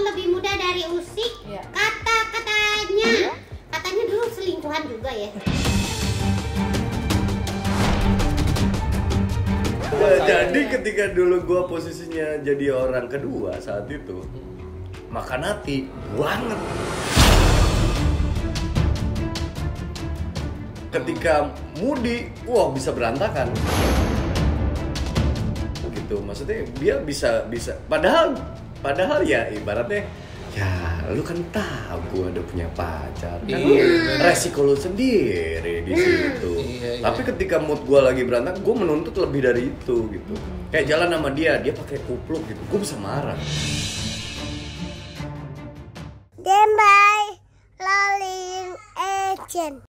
lebih muda dari Usi. Iya. Katanya dulu selingkuhan juga ya. Jadi ketika dulu gue posisinya jadi orang kedua saat itu, makan hati banget. Ketika Mudi, wah bisa berantakan. Gitu, maksudnya dia bisa. Padahal ya ibaratnya, ya lu kan tahu gue udah punya pacar, kan resiko lu sendiri di situ. Tapi ketika mood gue lagi berantakan, gue menuntut lebih dari itu gitu. Kayak jalan sama dia pakai kupluk gitu, gue bisa marah. Dembai Laling Agent.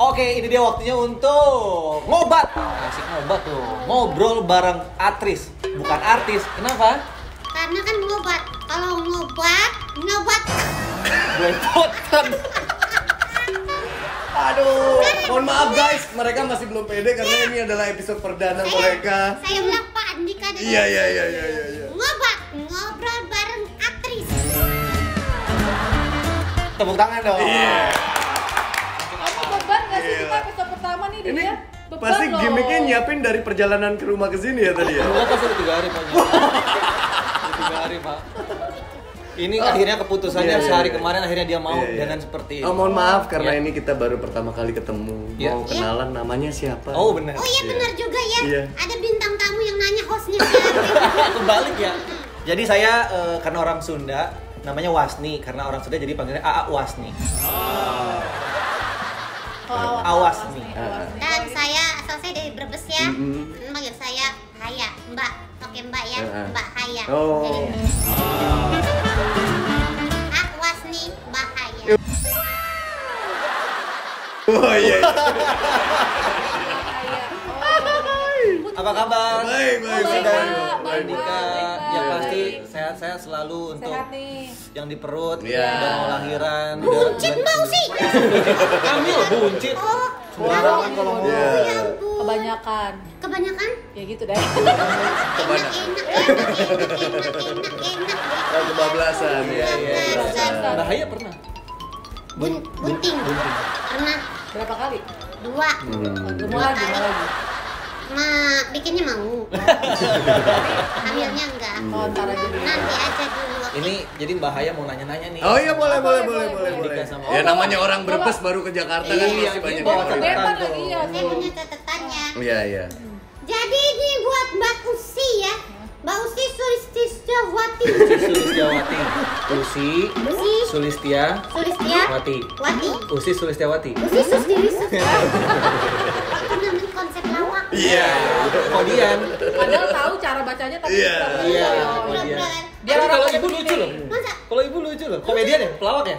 Oke, ini dia waktunya untuk ngobat. Asik ngobat tuh. Ngobrol bareng aktris, bukan artis. Kenapa? Karena kan ngobat. Kalau ngobat. Gue potong. Aduh, mohon maaf guys, mereka masih belum pede karena ini adalah episode perdana mereka. Saya bilang Pak Andika dan Iya. Ngobat, ngobrol bareng aktris. Tepuk tangan dong. Beban gak sih kita episode pertama nih Ini dia? Beban pasti loh. gimmicknya nyiapin dari perjalanan ke rumah ke sini ya tadi ya? Enggak pas udah 3 hari Pak. Udah 3 hari Pak. Ini akhirnya keputusannya Iya. sehari kemarin akhirnya dia mau Iya. dengan seperti ini. Oh mohon maaf karena Iya. ini kita baru pertama kali ketemu. Iya. Mau kenalan namanya siapa? Oh benar. Oh iya benar juga ya. Iya. Ada bintang tamu yang nanya hostnya siapa. Kebalik ya. Jadi saya karena orang Sunda namanya Wasni, karena orang Sunda jadi panggilnya AA Wasni. Awasni. Dan saya asal saya dari Brebes ya. Manggil saya Haya, Mbak. Oke Mbak ya, Mbak Haya. Oh. Jadi Wasni Mbak Haya. Oh iya. Apa kabar? Baik. Baik, Dika. Yang pasti sehat-sehat selalu untuk Sehat nih. yang di perut, Iya. udah mau lahiran. Buncit mau sih. Hamil buncit. Oh, Sembarangan kalau mau. Iya. ya ampun. Kebanyakan. Kebanyakan? Ya gitu deh. Enak. Oh, kebablasan ya. Kebablasan. Bahaya pernah. Bunting. Pernah Berapa kali? 2. Mau lagi. Bikinnya mau. Hamilnya enggak. Oh, ntar aja dulu. Nanti aja dulu. Oke. Ini jadi Bahaya mau nanya-nanya nih. Oh iya boleh. Dika sama- Ya namanya orang Brebes baru ke Jakarta kan Iya, pasti banyak bawa yang tahu. Catatan tuh. lagi ya. Saya punya catatannya. Iya. Jadi ini buat Mbak Usi ya. Mbak Usi Sulistiawati. Sulistiawati. Usi Sulistia Sulistiawati. Usi Sulistiawati. Usi Sulistiawati. Itu namanya konsep lawak. Iya. Kodian. Padahal tahu cara bacanya tapi Iya. nggak tahu. Iya. Mudah-mudahan. Dia Tapi orang kalau pakai ibu lucu loh. Masa? Kalau ibu lucu loh. Komedian ya? Pelawak ya?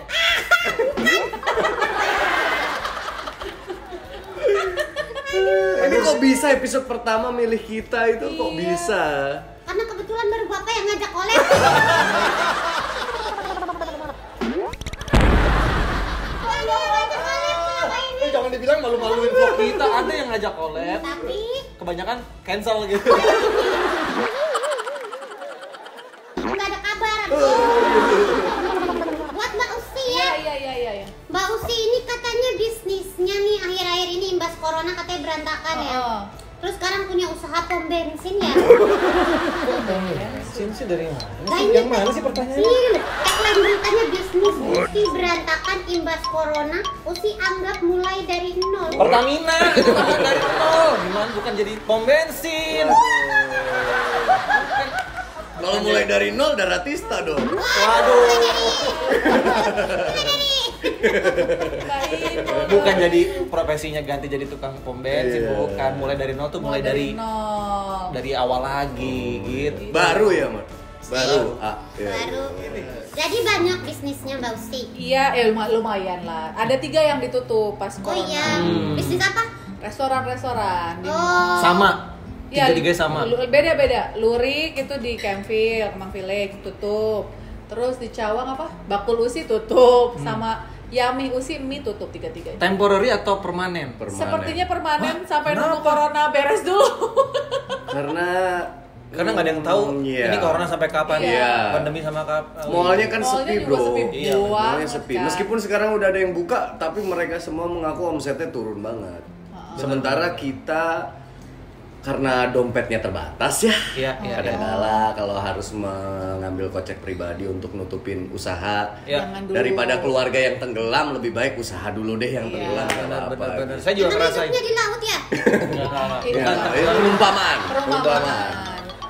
Ini kok bisa episode pertama milih kita itu kok bisa? Karena kebetulan baru Bapak yang ngajak collab. Jangan dibilang malu-maluin vlog kita. Ada yang ngajak collab. Tapi Kebanyakan cancel gitu. nggak ada kabar. Buat Mbak Usi ya. Iya. Mbak Usi ini katanya bisnisnya nih akhir-akhir ini imbas corona katanya berantakan ya. Terus sekarang punya usaha pom bensin ya. Bensin sih dari mana? Nah, ini Yang mana sih pertanyaannya? Sini, tagline beritanya bisnis Usi berantakan imbas corona. Usi anggap mulai dari nol. Pertamina itu kan dari nol. Gimana bukan jadi pom bensin? Kalau mulai dari nol Daratista dong. Waduh. Bukan jadi profesinya ganti jadi tukang pom bensin, Iya. bukan. Mulai dari nol tuh mulai dari nol. awal lagi gitu. Baru ya, Mat? Baru. Iya. Baru. Jadi banyak bisnisnya Mbak Usi. Iya, lumayan lah. Ada 3 yang ditutup pas Oh corona. iya, bisnis apa? Restoran. Oh. Sama. Iya, Tiga-tiga sama. Beda-beda. Lurik itu di Campville, Kemang Village tutup. Terus di Cawang apa? Bakul Usi tutup, sama Yami Usi mie tutup, tiga-tiganya. Temporary atau permanen? Sepertinya permanen sampai nunggu corona beres dulu. Karena nggak ada yang tahu iya. ini corona sampai kapan, Iya. pandemi sama kapan. Mallnya kan Mallnya sepi juga bro. sepi Iya, Mallnya banget sepi. kan. Meskipun sekarang udah ada yang buka, tapi mereka semua mengaku omsetnya turun banget. Sementara kita karena dompetnya terbatas ya. Iya, iya. Kadang-kala kalau harus mengambil kocek pribadi untuk nutupin usaha, Iya. Jangan dulu. daripada keluarga yang tenggelam, lebih baik usaha dulu deh yang Iya. tenggelam. Nggak apa-apa. Benar-benar. Saya juga Kan ngerasain. hidupnya di laut ya? Enggak. Iya. Ya, itu perumpamaan. Perumpamaan.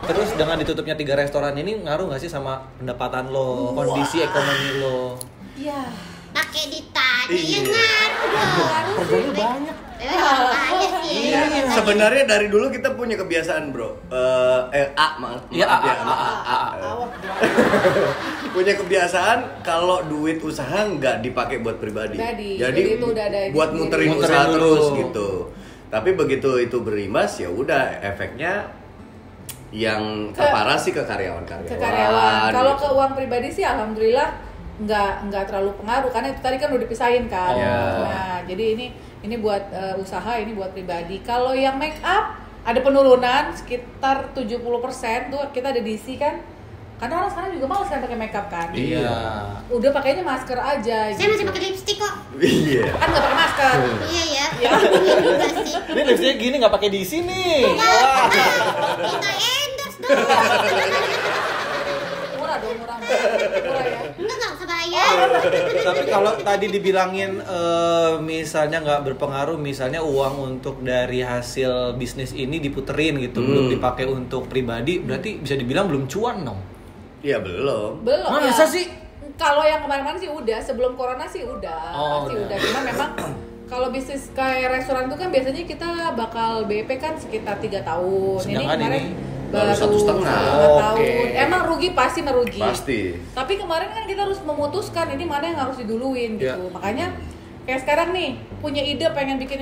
Terus dengan ditutupnya 3 restoran ini ngaruh nggak sih sama pendapatan lo, kondisi ekonomi lo? Iya. Pakai ditanya Iya. ya ngaruh dong. Kerjanya banyak. Aja sih. Iya. Sebenarnya dari dulu kita punya kebiasaan bro. Maaf Iya, ya, A. Awak. punya kebiasaan kalau duit usaha nggak dipakai buat pribadi. Pribadi. Jadi Jadi itu udah ada buat sendiri. muterin Muterin usaha dulu. terus gitu. Tapi begitu itu berimbas ya udah efeknya yang terparah sih ke karyawan-karyawan. Ke karyawan. Kalau gitu. ke uang pribadi sih alhamdulillah nggak terlalu pengaruh karena itu tadi kan udah dipisahin kan. Iya. Nah, jadi ini buat usaha, ini buat pribadi. Kalau yang make up ada penurunan sekitar 70% tuh kita ada diisi kan. Karena orang sekarang juga malas kan pakai make up kan. Iya. Udah pakainya masker aja. Saya masih pakai lipstick kok. Iya. Kan nggak pakai masker. Iya ya. Iya. Iya juga sih. Ini lipstiknya gini nggak pakai di sini. Wah, kita endorse dong. Murah dong, murah ya. Enggak usah bayar. Tapi kalau tadi dibilangin misalnya nggak berpengaruh, misalnya uang untuk dari hasil bisnis ini diputerin gitu, belum dipakai untuk pribadi, berarti bisa dibilang belum cuan dong. Iya belum. Belum. Masa ya. sih? Kalau yang kemarin-kemarin sih udah, sebelum corona sih udah. Oh, pasti udah. udah. Cuma memang kalau bisnis kayak restoran itu kan biasanya kita bakal BP kan sekitar 3 tahun. Sedangkan kemarin ini baru 1,5. tahun. Oke. Emang rugi pasti merugi. Pasti. Tapi kemarin kan kita harus memutuskan ini mana yang harus diduluin gitu. Iya. Makanya kayak sekarang nih punya ide pengen bikin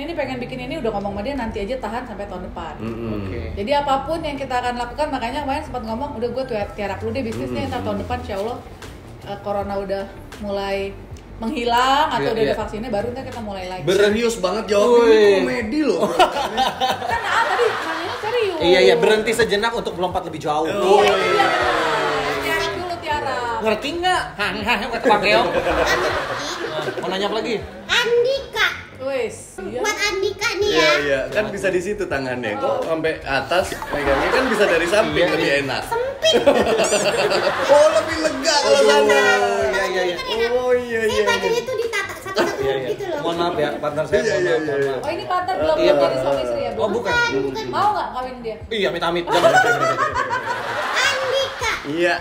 ini udah ngomong sama dia nanti aja tahan sampai tahun depan. Oke. Jadi apapun yang kita akan lakukan, makanya kemarin sempat ngomong udah gue tiarap dulu deh bisnisnya, ntar tahun depan insya Allah corona udah mulai menghilang atau Iya, udah ada iya. vaksinnya baru ntar kita mulai lagi. Serius banget jawabnya ini Wih. komedi loh. Kan tadi nanya serius. Iya, berhenti sejenak untuk melompat lebih jauh. Oh, Iya, iya benar. Tiarap dulu tiarap. Ngerti nggak? Kata Pak Keong. Mau nanya apa lagi? Andika. Wes. Iya. Buat Andika nih Iya ya. iya, kan bisa di situ tangannya. Kok sampai atas megangnya kan bisa dari samping Iya, lebih iya. enak. Sempit. Oh, lebih lega kalau sana. Iya, iya, iya. Oh iya Saya iya. bacanya tuh ditata satu-satu Iya, huruf gitu loh. Mohon maaf ya, partner saya. Iya, Mohon iya, maaf, iya, mohon iya. maaf. Oh ini partner belum Iya, jadi Pak. suami istri ya? Oh, bukan. Bukan. Mau nggak kawin dia? Iya, amit-amit. Jangan. Andika. Iya.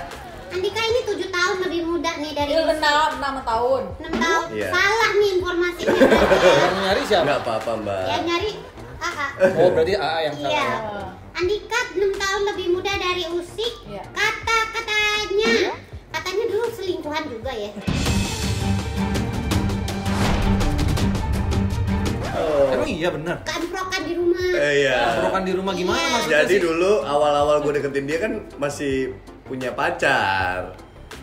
Andika ini 7 tahun lebih muda nih dari Iya 6 tahun. 6 tahun. Iya. Salah nih informasinya. Yang nyari siapa? Enggak apa-apa, Mbak. Ya nyari AA. Oh, berarti AA yang salah. Iya. ya? Andika 6 tahun lebih muda dari Usik. Iya. Katanya dulu selingkuhan juga ya. Oh. Emang iya benar. Keemprokan di rumah. Iya. Kerokan di rumah gimana Iya. maksudnya Jadi sih? dulu awal-awal gue deketin dia kan masih punya pacar.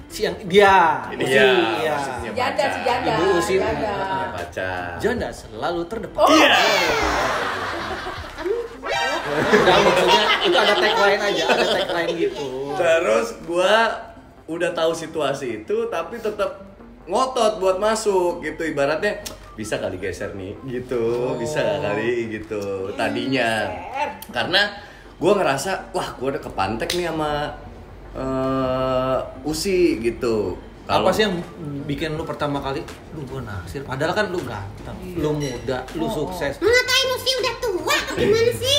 Si yang dia. Ini Usi, ya. iya. maksudnya Janda pacar. si janda. Ibu Usi Janda. Punya pacar. Janda selalu terdepan. Iya. Kamu Enggak, maksudnya itu ada tagline aja, ada tagline gitu. Terus gua udah tahu situasi itu tapi tetap ngotot buat masuk gitu, ibaratnya bisa kali geser nih gitu, bisa nggak kali gitu tadinya. Karena gua ngerasa wah gua udah kepantek nih sama Usi gitu. Apa sih yang bikin lu pertama kali lu gua naksir? Padahal kan lu ganteng, lu muda, lu sukses. ngatain Usi udah tua gimana sih?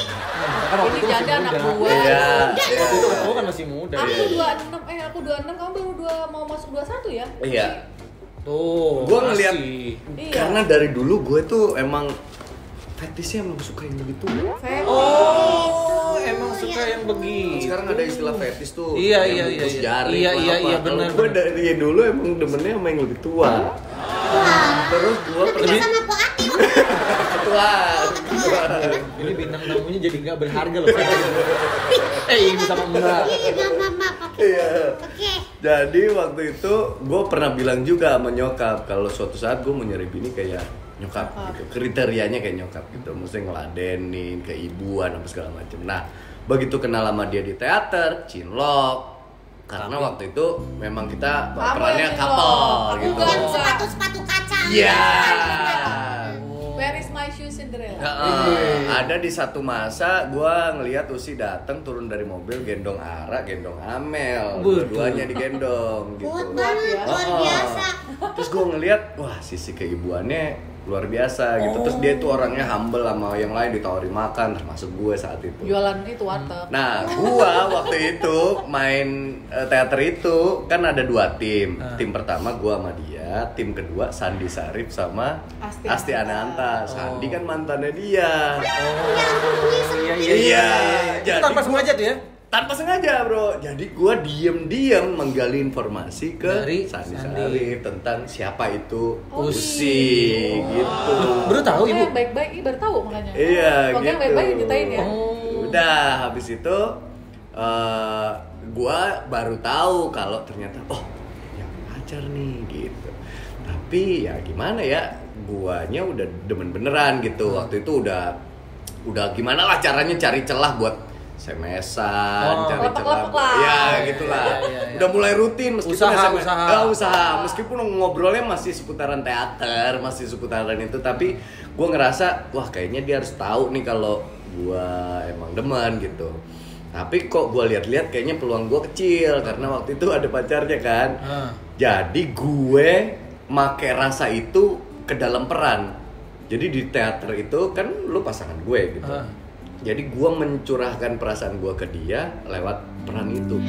Kan waktu Ini itu masih janda anak muda. gue. Iya. Waktu itu ketemu kan masih muda. Aku ya. 26, aku 26, kamu baru mau masuk 21 ya? Iya. Tuh. Gua ngeliat masih. Iya. karena dari dulu gue tuh emang fetisnya emang suka yang begitu. Oh, emang suka yang begitu. Sekarang ada istilah fetis tuh. Iya, yang iya, bungkus iya. jari, Iya, apa. iya, iya, Kalau benar, gue benar. dari dulu emang demennya sama yang lebih tua. Terus gue Udah pindah sama Po Ati kok. tua. Ini bintang tamunya jadi nggak berharga loh. Ini sama Mbak. Iya, maaf. Oke. Iya. Oke. Jadi waktu itu gue pernah bilang juga sama nyokap kalau suatu saat gue mau nyari bini kayak nyokap gitu, kriterianya kayak nyokap gitu, mesti ngeladenin, keibuan apa segala macam. Nah begitu kenal sama dia di teater, cinlok. Karena waktu itu memang kita perannya couple gitu. Yang sepatu kaca. Iya. Where is my shoe Cinderella? Ada di satu masa gue ngelihat Usi datang turun dari mobil gendong Ara, gendong Amel, dua-duanya digendong gitu. Kuat banget, luar biasa. Terus gue ngelihat, wah sisi keibuannya luar biasa gitu. Terus dia tuh orangnya humble sama yang lain, ditawarin makan termasuk gue saat itu. Jualan itu warteg. Nah, gua waktu itu main teater itu kan ada 2 tim. Tim pertama gua sama dia, tim kedua Sandi Sarif sama Asti Ananta. Sandi kan mantannya dia. Iya. Itu tanpa sengaja tuh ya? Tanpa sengaja, Bro. Jadi gua diem-diem menggali informasi ke Dari Sandi Sandi. Sarif tentang siapa itu Usi gitu. Baru tahu Ibu? Baik-baik, baru tahu makanya. Iya, Pokoknya gitu. baik-baik ditain ya. Udah, habis itu gua baru tahu kalau ternyata yang pacar nih gitu. Tapi ya gimana ya, guanya udah demen beneran gitu. Waktu itu udah gimana lah caranya cari celah buat SMS-an, cari celah. Ya, gitulah. Iya. Udah mulai rutin meskipun Usaha. meskipun ngobrolnya masih seputaran teater, masih seputaran itu, tapi gue ngerasa wah kayaknya dia harus tahu nih kalau gue emang demen gitu. Tapi kok gue lihat-lihat kayaknya peluang gue kecil karena waktu itu ada pacarnya kan. Jadi gue make rasa itu ke dalam peran. Jadi di teater itu kan lu pasangan gue gitu. Jadi gue mencurahkan perasaan gue ke dia lewat peran itu.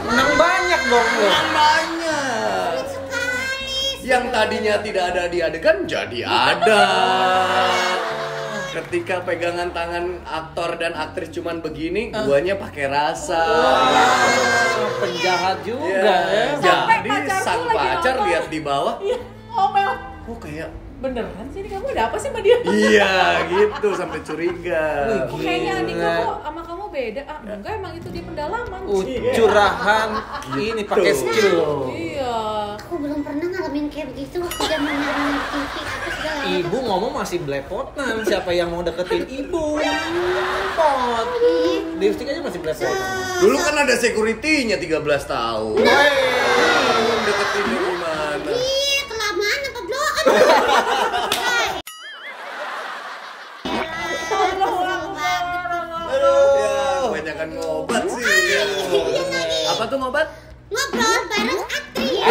Menang banyak dong lo. Banyak. Yang tadinya tidak ada di adegan jadi ada. Ketika pegangan tangan aktor dan aktris cuman begini, guanya pakai rasa. Penjahat juga Ya. ya. Jadi pacarku sang lagi pacar nonton. lihat di bawah, Iya, ngomel. kok kayak Beneran sih ini kamu ada apa sih sama dia? iya gitu sampai curiga. Kok kayaknya Andika kok sama kamu beda? Enggak, emang itu dia pendalaman. Curahan ini pakai skill. Iya. Aku belum pernah ngalamin kayak begitu waktu zaman nonton TV apa segala. Ibu ngomong masih belepotan. Siapa yang mau deketin ibu? Pot. Lipstick aja masih belepotan. Dulu kan ada security-nya 13 tahun. Deketinnya gimana? Iya, kelamaan apa blow on? Ya, kebanyakan ngobat sih. Apa tuh ngobat? Ngobrol bareng aktris.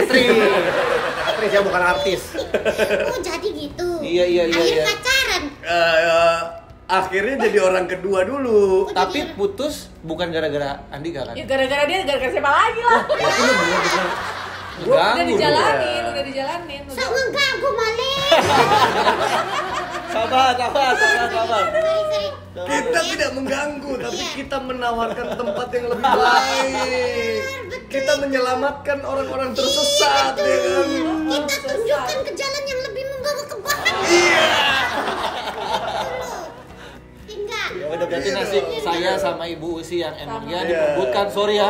Aktris ya bukan artis. Oh, jadi gitu. Iya. Akhirnya pacaran. Akhirnya jadi orang kedua dulu. Tapi putus bukan gara-gara Andika kan? Ya gara-gara dia, gara-gara siapa lagi lah. Itu lu bener-bener Udah ngeganggu dijalanin, dong. udah dijalanin. Sok ngeganggu Malik. Sabar. Sering-sering. Kita tidak mengganggu, tapi Iya. kita menawarkan tempat yang lebih baik. Kita menyelamatkan orang-orang tersesat, ya kan? Kita tunjukkan ke jalan yang lebih membawa kebahagiaan. Tinggal. Ya udah berarti nasib saya sama Ibu Usi yang emangnya Iya. diperbutkan, sorry ya.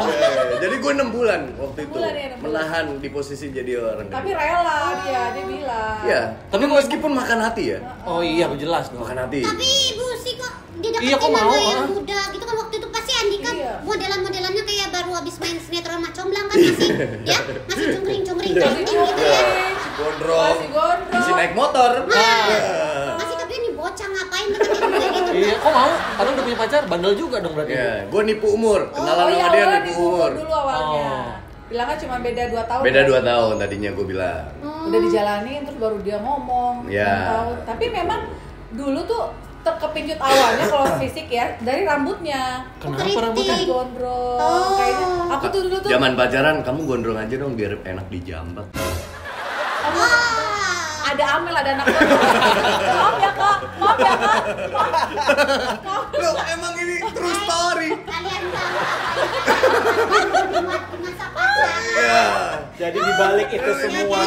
Jadi gue 6 bulan waktu itu 6 bulan ya, 6 bulan. menahan di posisi jadi orang Tapi kedua. rela dia bilang. Iya, tapi meskipun makan hati ya, Oh iya, jelas dong. makan hati. Tapi Ibu sih kok dideketin Iya, kok sama mau, yang ah? muda gitu kan waktu itu pasti Andika Iya. modelan-modelannya kayak baru habis main sinetron Mak Comblang kan masih ya masih cungkring-cungkring Masih cantik gitu ya. Si gondrong, Masih gondrong. masih naik motor. Masih kepikiran nih bocah ngapain deketin gue gitu. Iya, kok mau? Karena udah punya pacar, bandel juga dong berarti. Ya, gue nipu umur, kenalan Oh iya, sama dia awalnya nipu diukur umur. dulu awalnya. Oh. Bilangnya cuma beda 2 tahun. Beda ya. 2 tahun tadinya gue bilang. Udah dijalanin terus baru dia ngomong. Ya. 6 tahun. Tapi memang dulu tuh terkepincut awalnya kalau fisik ya dari rambutnya. Kenapa Keriting. rambutnya? Gondrong. Oh. Kayaknya aku tuh dulu tuh Zaman pacaran kamu gondrong aja dong biar enak dijambak. ada Amel, ada anak gondrong. Maaf ya kak. Loh, emang ini true story. Kalian tahu apa yang di masa pacaran? Ya. Jadi dibalik itu semua.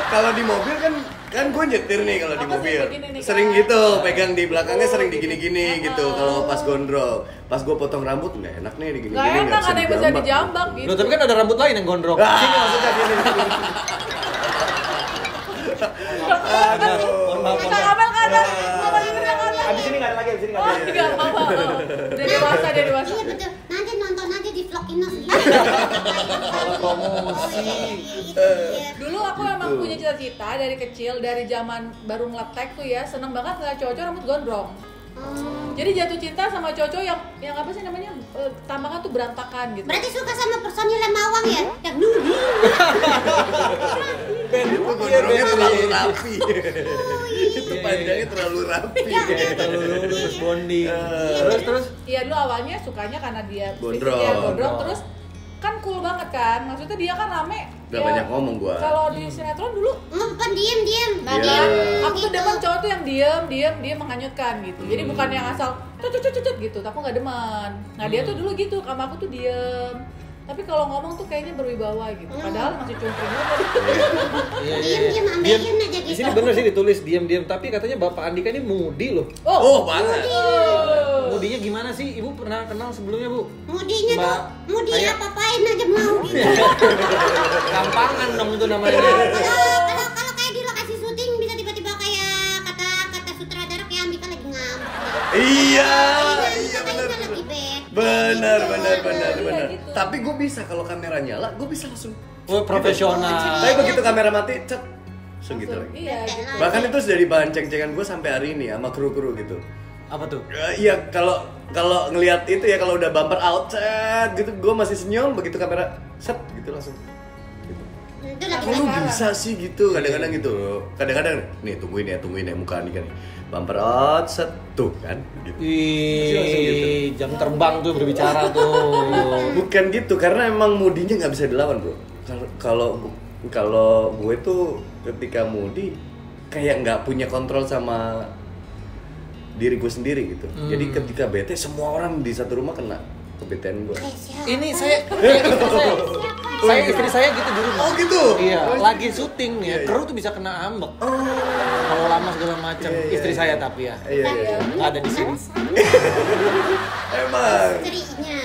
Kalau di mobil kan gue nyetir nih kalau di Apa sih mobil. begini nih, Sering Kak? gitu, pegang di belakangnya sering digini-gini gitu. Kalau pas gondrong, pas gue potong rambut nggak enak nih digini-gini. Nggak enak, ada yang bisa dijambak dijambak gitu. Loh, tapi kan ada rambut lain yang gondrong. Sini maksudnya sini. Aduh. Mohon maaf. Kak Amel ke atas, Mama Yuri ke atas. Abis ini nggak ada lagi, abis ini nggak Oh, ada. tidak apa-apa. Udah dewasa, dia dewasa. Iya betul. Nanti nonton aja di vlog Inos gitu. Promosi. Iya. Dulu aku emang punya cita-cita dari kecil, dari zaman baru ngetek tuh ya, seneng banget ngeliat cowok-cowok rambut gondrong. Jadi jatuh cinta sama cowok-cowok yang apa sih namanya, tambakan tuh berantakan gitu. Berarti suka sama personil Lemawang ya? Yang nudi. Itu gondrongnya terlalu rapi. Itu panjangnya terlalu rapi. Terlalu lurus bonding. Terus. Iya dulu awalnya sukanya karena dia Gondrong. fisiknya gondrong, terus kan cool banget kan, maksudnya dia kan rame. Udah ya, banyak ngomong gua. Kalau di sinetron dulu, Bukan diem. nah Iya. dia, aku tuh Gitu. demen cowok tuh yang diem menghanyutkan gitu. Jadi bukan yang asal cut gitu, tapi aku nggak demen. Nah dia tuh dulu gitu, sama aku tuh diem. Tapi kalau ngomong tuh kayaknya berwibawa gitu. Padahal masih cungkring aja. Diem ambekin aja Di gitu. sini bener sih ditulis diam-diam, tapi katanya Bapak Andika ini moody loh. Oh, banget. Moodinya gimana sih? Ibu pernah kenal sebelumnya, Bu? Mudinya tuh, Mbak, mudi ayo. apa-apain aja mau gitu. Gampangan dong itu namanya. Kalau kayak di lokasi syuting bisa tiba-tiba kayak kata sutradara kayak Andika lagi ngambek. Iya Kayaknya benar. lagi bad. Benar. Iya, gitu. Tapi gue bisa kalau kamera nyala, gue bisa langsung. Oh, profesional. Tapi begitu kamera mati, cet, langsung gitu lagi. Iya gitu. Bahkan itu sudah bahan ceng-cengan gue sampai hari ini sama kru-kru gitu. Apa tuh? Iya, kalau ngelihat itu ya, kalau udah bumper out, cet, gitu, gue masih senyum. Begitu kamera set, gitu langsung. Gitu. Itu lagi Kok lu bisa sih gitu? Kadang-kadang gitu loh. Kadang-kadang nih tungguin ya muka Andika nih. Bumper out, set, tuh kan. Gitu. Langsung gitu. Ih, jam terbang tuh berbicara tuh. Bukan gitu, karena emang moodinya nggak bisa dilawan bro. Kalau gue tuh ketika moody kayak nggak punya kontrol sama diri gue sendiri gitu. Jadi ketika bete semua orang di satu rumah kena kebetean gue. Ini istri saya gitu di rumah. Oh gitu. Iya, lagi syuting ya, kru tuh bisa kena ambek. Kalau lama segala macam. Iya, Istri iya. saya tapi ya. Iya. Nggak ada di sini. Emang. istrinya.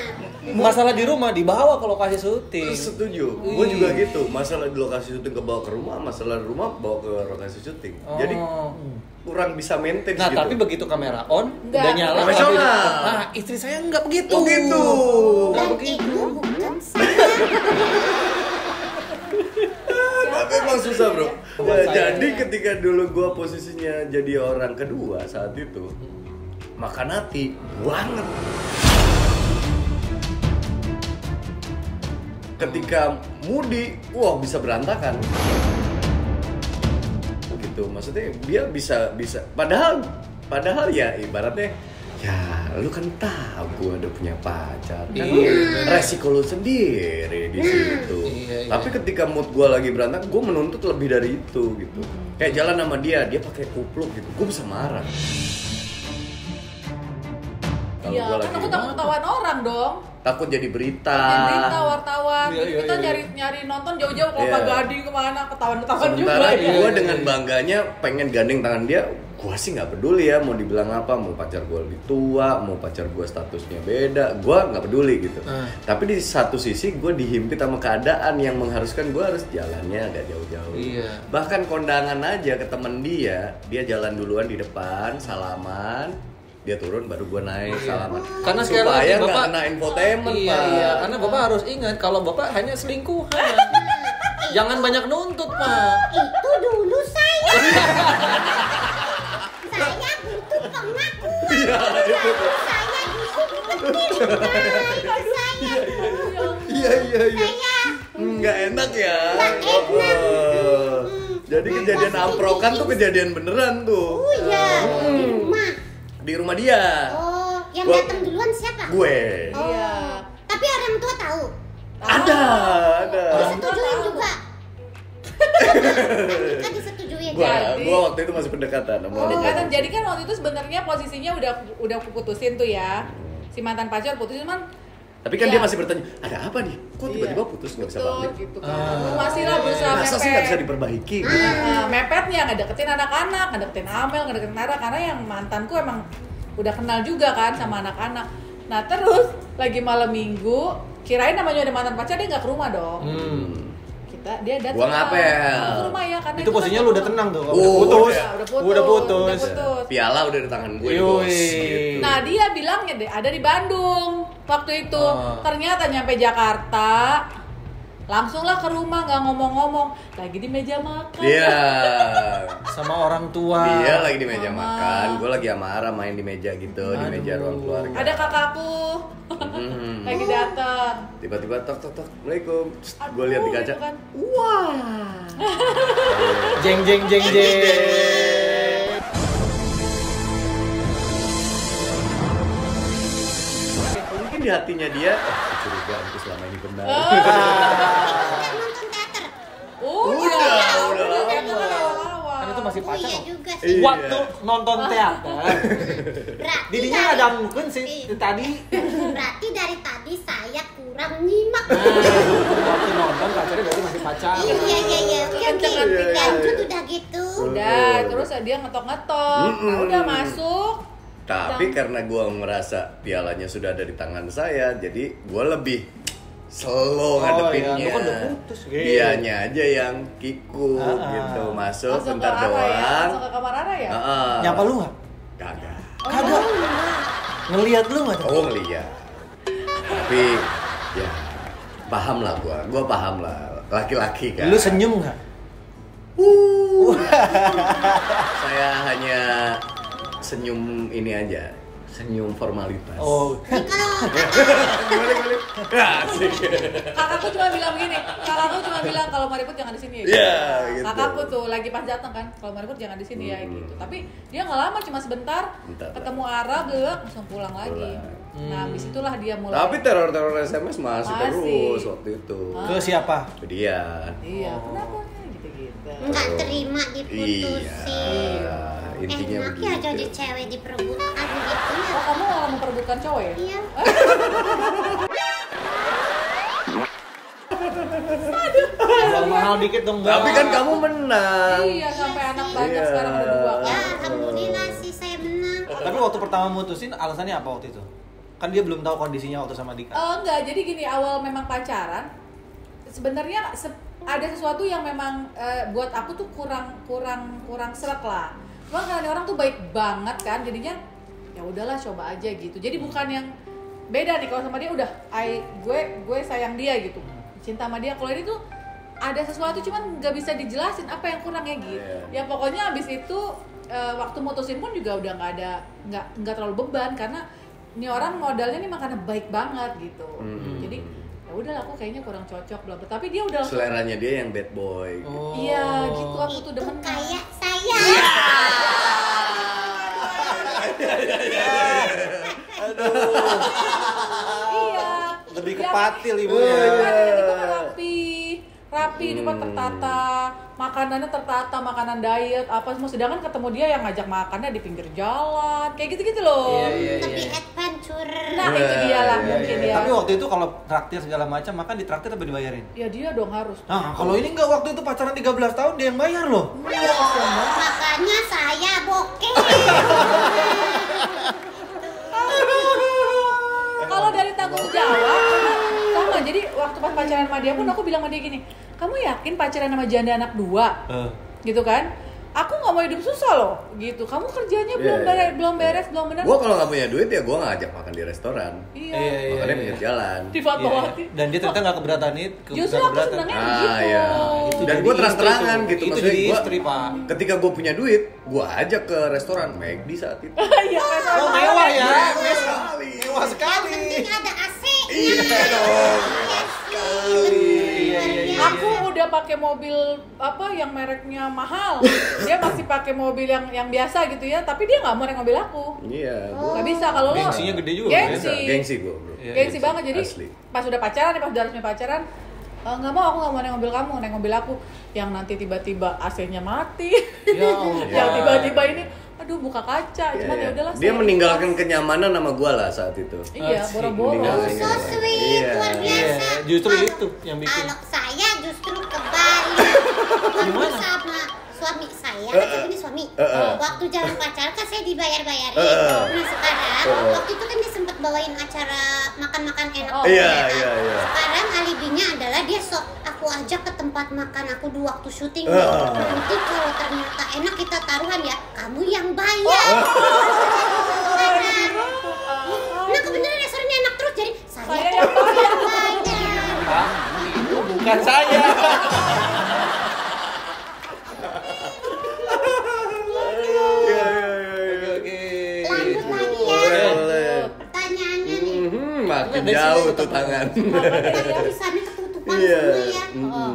Masalah di rumah dibawa ke lokasi syuting. Setuju. Gue juga gitu. Masalah di lokasi syuting kebawa ke rumah, masalah di rumah bawa ke lokasi syuting. Jadi kurang bisa maintain Nah, gitu. tapi begitu kamera on, Nggak. udah nyala. Profesional. Nah, istri saya nggak begitu. Oh gitu. Dan itu bukan saya. Tapi emang susah bro. Buat saya. Jadi ketika dulu gue posisinya jadi orang kedua saat itu, makan hati banget. Ketika moody, wah bisa berantakan. Gitu, maksudnya dia bisa. Padahal ya ibaratnya, ya lu kan tahu gue udah punya pacar, kan Iya. resiko lu sendiri di situ. Iya. Tapi ketika mood gue lagi berantakan, gue menuntut lebih dari itu gitu. Kayak jalan sama dia pakai kupluk gitu, gue bisa marah. Kalau Iya, gue kan lagi aku takut ketahuan orang dong. takut jadi berita. Jadi berita wartawan, Iya, jadi iya, kita iya. nyari nonton jauh-jauh ke Kelapa Iya. Gading kemana, ketahuan juga. Sementara ya. gue dengan bangganya pengen gandeng tangan dia, gue sih nggak peduli ya mau dibilang apa, mau pacar gue lebih tua, mau pacar gue statusnya beda, gue nggak peduli gitu. Tapi di satu sisi gue dihimpit sama keadaan yang mengharuskan gue harus jalannya agak jauh-jauh. Iya. Bahkan kondangan aja ke temen dia jalan duluan di depan, salaman, dia turun baru gue naik salaman. Karena sekali supaya lagi nggak Bapak kena infotainment, iya, Pak. iya, karena Bapak harus ingat kalau Bapak hanya selingkuhan. Jangan banyak nuntut, Pak. Itu dulu saya. Saya butuh pengakuan. Saya disuruh saya dulu. Iya. Saya Nggak enak ya. Nggak enak. Oh. Jadi kejadian amprokan tuh kejadian beneran tuh. oh ya di rumah. Di rumah dia. Oh, yang Gua- datang duluan siapa? Gue. Oh. Iya. Tapi orang tua tahu. Ada. Disetujuin juga. Andika disetujuin. Gua waktu itu masih pendekatan sama Pendekatan. Jadi kan waktu itu sebenarnya posisinya udah aku putusin tuh ya. Si mantan pacar putusin, cuman Tapi kan Iya. dia masih bertanya, ada apa nih? Kok tiba-tiba putus nggak bisa balik? gitu kan. Lu masih lah berusaha Masa sih nggak bisa diperbaiki? mepetnya ngedeketin anak-anak, ngedeketin Amel, ngedeketin Nara, karena yang mantanku emang udah kenal juga kan sama anak-anak. Nah terus lagi malam minggu, kirain namanya ada mantan pacar, dia nggak ke rumah dong. Dia datang Gua ngapel. ke rumah ya, karena Itu posisinya lu udah tenang tuh. udah putus. Piala udah di tangan gue, Yoi. bos. Gitu. Nah dia bilangnya deh ada di Bandung waktu itu. Ternyata nyampe Jakarta langsung lah ke rumah, nggak ngomong-ngomong, lagi di meja makan. Iya. Sama orang tua. Dia lagi di meja makan, gue lagi sama Ara main di meja gitu, di meja ruang keluarga. Ada kakakku lagi datang. Tiba-tiba tok, Assalamualaikum. Gue lihat di kaca. Gitu kan. Wah. Jeng. Mungkin di hatinya dia, kecurigaanku selama ini benar. Nonton teater. Udah lama. Awal-awal. Kan itu masih Oh pacar. iya kok. juga Iya. sih. Waktu nonton teater. Berarti Didinya dari- ada mungkin sih tadi. Berarti dari tadi saya kurang nyimak. Waktu nonton pacarnya berarti masih pacar. Iya. Kenceng Oke. kan? Lanjut udah gitu. Udah, terus dia ngetok-ngetok. Nah, udah masuk. Tapi karena gue merasa pialanya sudah ada di tangan saya, jadi gue lebih slow ngadepinnya. Iya, lu kan udah putus. Dianya aja yang kiku gitu, masuk Langsung ke bentar Ara ya, doang. langsung ke kamar Ara ya. Nyapa lu nggak? Kagak. Kagak. Ngelihat lu nggak tuh? Oh ngeliat. Tapi ya paham lah gue paham lah, laki-laki kan. Lu senyum nggak? Saya hanya senyum ini aja, senyum formalitas. Oh. Balik. Asik. Kakakku cuma bilang begini, kalau mau ribut jangan di sini ya. Iya, gitu. Kakakku tuh lagi pas datang kan, kalau mau ribut jangan di sini ya gitu. Tapi dia nggak lama, cuma sebentar. Bentar. Ketemu Ara, langsung pulang lagi. Nah, habis itulah dia mulai. Tapi teror SMS masih Masih. terus waktu itu. Ke siapa? Ke dia. Iya, kenapa gitu-gitu. Nggak terima diputusin. Iya, intinya Enak ya begitu. jadi cewek diperebutkan gitu ya. Oh, kamu malah memperebutkan cowok ya? Iya. Jual mahal dikit dong. Bang. Tapi kan kamu menang. Iya, sampai anak banyak Iya. sekarang udah 2 Ya, kan. alhamdulillah sih saya menang. Tapi waktu pertama mutusin alasannya apa waktu itu? Kan dia belum tahu kondisinya waktu sama Dika. Enggak, jadi gini, awal memang pacaran sebenarnya ada sesuatu yang memang buat aku tuh kurang seret lah. Cuma karena orang tuh baik banget kan, jadinya ya udahlah coba aja gitu. Jadi bukan yang beda nih, kalau sama dia udah gue sayang dia gitu, cinta sama dia. Kalau ini tuh ada sesuatu cuman nggak bisa dijelasin apa yang kurangnya gitu. Ya pokoknya abis itu waktu mutusin pun juga udah nggak terlalu beban, karena ini orang modalnya nih makanya baik banget gitu. Jadi ya udah aku kayaknya kurang cocok belum. Tapi dia udah langsung, Seleranya dia yang bad boy. Gitu. iya gitu, aku tuh Itu demen. kayak saya. Iya. Lebih ke Ya, patil ibu Iya, ya. dia tuh kan rapi, dia kan tertata, makanannya tertata, makanan diet, apa semua. Sedangkan ketemu dia yang ngajak makannya di pinggir jalan, kayak gitu-gitu loh. Lebih adventure. Nah itu dia lah mungkin ya. Tapi waktu itu kalau traktir segala macam makan di traktir apa dibayarin? Ya dia dong harus. Nah, kalau ini enggak, waktu itu pacaran 13 tahun dia yang bayar loh. Makanya saya bokeh. Kalau dari tanggung jawab sama, jadi waktu pas pacaran sama dia pun aku bilang sama dia gini, kamu yakin pacaran sama janda anak 2? Gitu kan? Aku nggak mau hidup susah loh, gitu. Kamu kerjanya belum beres, belum benar. Gue kalau nggak punya duit ya gue ngajak makan di restoran. Iya. Makannya pinggir jalan. Di Fatmawati. Dan dia ternyata nggak keberatan itu. Justru aku senangnya gitu. Iya. Itu Dan jadi gue terang-terangan istri gitu. tuh. Itu Maksudnya jadi gua- istri, Pak. Ketika gue punya duit, gue ajak ke restoran McD saat itu. Iya. Oh, mewah ya. Mewah sekali. Mewah sekali. Penting ada AC. Iya dong. Aku udah pakai mobil apa yang mereknya mahal. Dia masih pakai mobil yang biasa gitu ya, tapi dia nggak mau naik mobil aku. Iya. Nggak bisa kalau lo. Gengsinya gede juga, Gengsi gue bro. Gengsi banget. Jadi Asli. pas udah pacaran, pas udah resmi pacaran, nggak mau, aku nggak mau naik mobil kamu, naik mobil aku. Yang nanti tiba-tiba AC-nya mati. Ya Allah. Yang tiba-tiba ini, aduh buka kaca, Iya, cuman iya. ya udahlah. Dia saya meninggalkan ikhlas. kenyamanan sama gua lah saat itu. Iya, Asik, boro-boro. meninggalkan So sweet, Iya. luar biasa. Iya, justru Kalau- itu yang bikin. Kalau saya justru kebalik. Waktu Gimana? sama suami saya, kan ini suami. Waktu jalan pacaran kan saya dibayar-bayarin. Nah sekarang, waktu itu kan dia sempat bawain acara makan-makan enak. Oh, Iya, kan? iya, iya. Sekarang alibinya adalah dia aku ajak ke tempat makan aku di waktu syuting. Nanti kalau ternyata enak kita taruhan ya, kamu yang bayar. Nah kebetulan restorannya enak terus jadi saya Saya yang yang bayar. Ah, itu bukan saya. Iya, iya, iya. Oke. Lanjut lagi ya. Boleh. Pertanyaannya nih. Makin Dari jauh sini tuh tangan. Tulisannya ketutupan Iya. semua ya. Mm-mm.